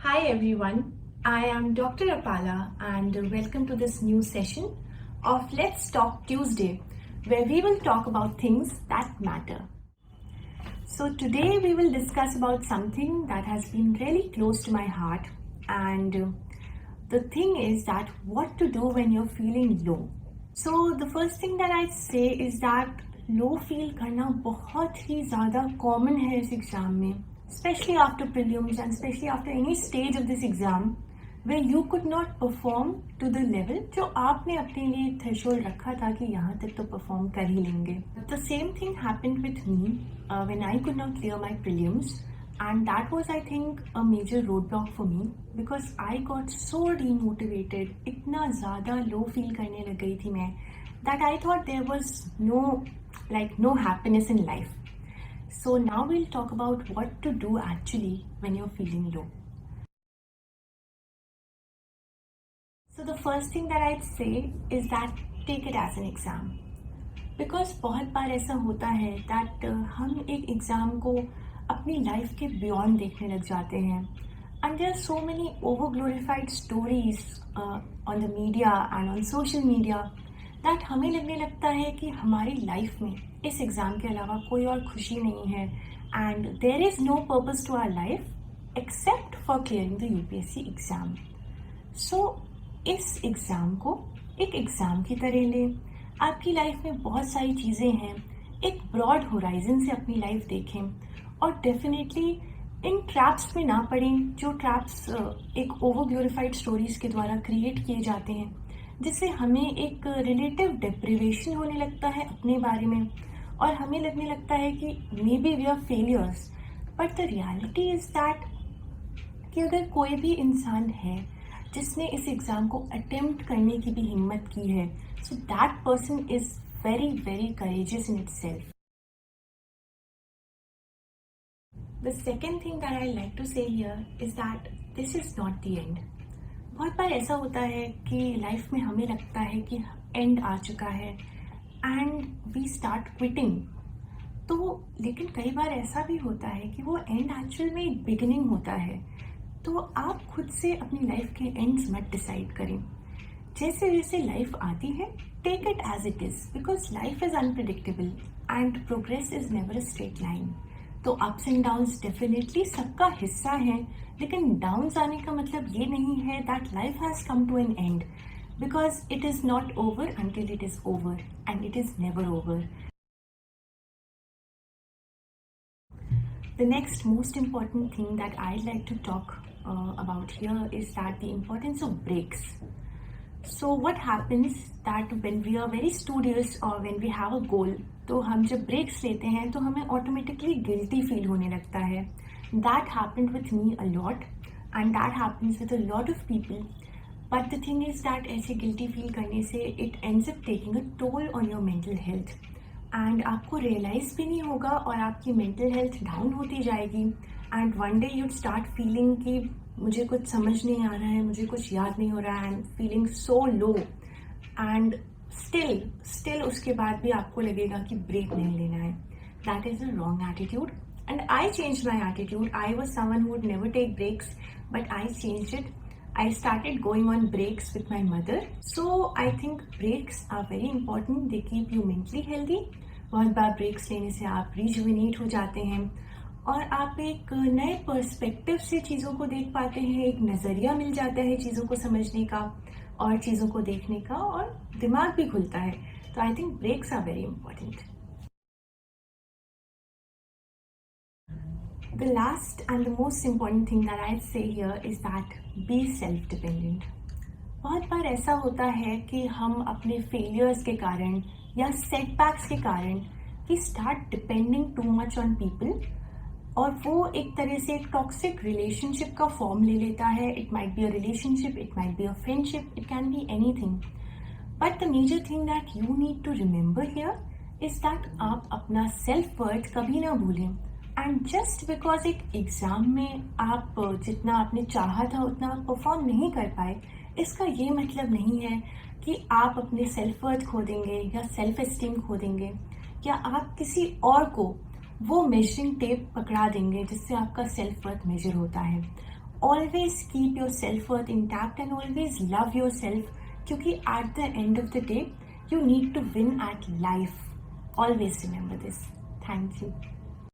Hi everyone, I am Dr. Apala and welcome to this new session of Let's Talk Tuesday, where we will talk about things that matter. So today we will discuss about something that has been really close to my heart, and the thing is that what to do when you're feeling low. So the first thing that I'd say is that low feel करना बहुत ही ज़्यादा common है इस exam में, especially after prelims and especially after any stage of this exam way you could not perform to the level जो आपने अपने लिए थ्रेशोल्ड रखा था कि यहाँ तक तो परफॉर्म कर ही लेंगे. The same thing happened with me when I could not clear my prelims. And that was, I think, a major roadblock for me because I got so demotivated. इतना ज़्यादा low feel करने लग गई थी मैं that I thought there was no happiness in life. So now we'll talk about what to do actually when you're feeling low. So the first thing that I'd say is that take it as an exam. Because बहुत बार ऐसा होता है that हम एक exam को अपनी life के beyond देखने लग जाते हैं. And there are so many over glorified stories on the media and on social media that हमें लगने लगता है कि हमारी लाइफ में इस एग्ज़ाम के अलावा कोई और खुशी नहीं है and there is no purpose to our life except for clearing the UPSC exam. So इस एग्ज़ाम को एक एग्ज़ाम की तरह लें. आपकी लाइफ में बहुत सारी चीज़ें हैं, एक ब्रॉड होराइजन से अपनी लाइफ देखें और डेफिनेटली इन ट्रैप्स में ना पड़ें जो ट्रैप्स एक ओवर ग्लोरीफाइड स्टोरीज के द्वारा क्रिएट किए जाते हैं जिससे हमें एक रिलेटिव डिप्रिवेशन होने लगता है अपने बारे में और हमें लगने लगता है कि maybe we are failures. But the reality is that कि अगर कोई भी इंसान है जिसने इस एग्ज़ाम को अटेम्प्ट करने की भी हिम्मत की है, so that person is very very courageous in itself. The second thing that I like to say here is that this is not the end. बहुत बार ऐसा होता है कि लाइफ में हमें लगता है कि एंड आ चुका है एंड वी स्टार्ट क्विटिंग. तो लेकिन कई बार ऐसा भी होता है कि वो एंड एक्चुअल में एक बिगिनिंग होता है. तो आप खुद से अपनी लाइफ के एंड्स मत डिसाइड करें. जैसे जैसे लाइफ आती है take it as it is because life is unpredictable and progress is never a straight line. तो अप्स एंड डाउन्स डेफिनेटली सबका हिस्सा है, लेकिन डाउन्स आने का मतलब ये नहीं है that life has come to an end because it is not over until it is over and it is never over. The next most important thing that I'd like to talk about here is that the importance of breaks. So what happens that when we are very studious or when we have a goal, तो हम जब breaks लेते हैं तो हमें automatically guilty feel होने लगता है. That happened with me a lot and that happens with a lot of people. But the thing is that ऐसे गिल्टी फील करने से it ends up taking a toll on your mental health and आपको realise भी नहीं होगा और आपकी mental health down होती जाएगी and one day you'd start feeling कि मुझे कुछ समझ नहीं आ रहा है, मुझे कुछ याद नहीं हो रहा है and feeling so low and still उसके बाद भी आपको लगेगा कि ब्रेक नहीं लेना है. That is a wrong attitude and I change my attitude. I was someone who would never take breaks but I change it. I started going on breaks with my mother. So I think breaks are very important. They keep you mentally healthy. बहुत बार breaks लेने से आप rejuvenate हो जाते हैं और आप एक नए पर्सपेक्टिव से चीज़ों को देख पाते हैं. एक नज़रिया मिल जाता है चीज़ों को समझने का और चीज़ों को देखने का और दिमाग भी खुलता है. तो I think breaks are very important. The last and the most important thing that I'd say here is that be self-dependent. बहुत बार ऐसा होता है कि हम अपने फेलियर्स के कारण या सेटबैक्स के कारण we start depending too much on people और वो एक तरह से एक टॉक्सिक रिलेशनशिप का फॉर्म ले लेता है. It might be a relationship, it might be a friendship, it can be anything. But the major thing that you need to remember here is that आप अपना सेल्फ वर्थ कभी ना भूलें. And just because एक exam में आप जितना आपने चाहा था उतना आप परफॉर्म नहीं कर पाए, इसका ये मतलब नहीं है कि आप अपने सेल्फ वर्थ खो देंगे या सेल्फ एस्टीम खो देंगे या आप किसी और को वो मेजरिंग टेप पकड़ा देंगे जिससे आपका सेल्फ वर्थ मेजर होता है. always keep your self-worth intact and always love yourself, क्योंकि at the end of the day you need to win at life. Always remember this. Thank you.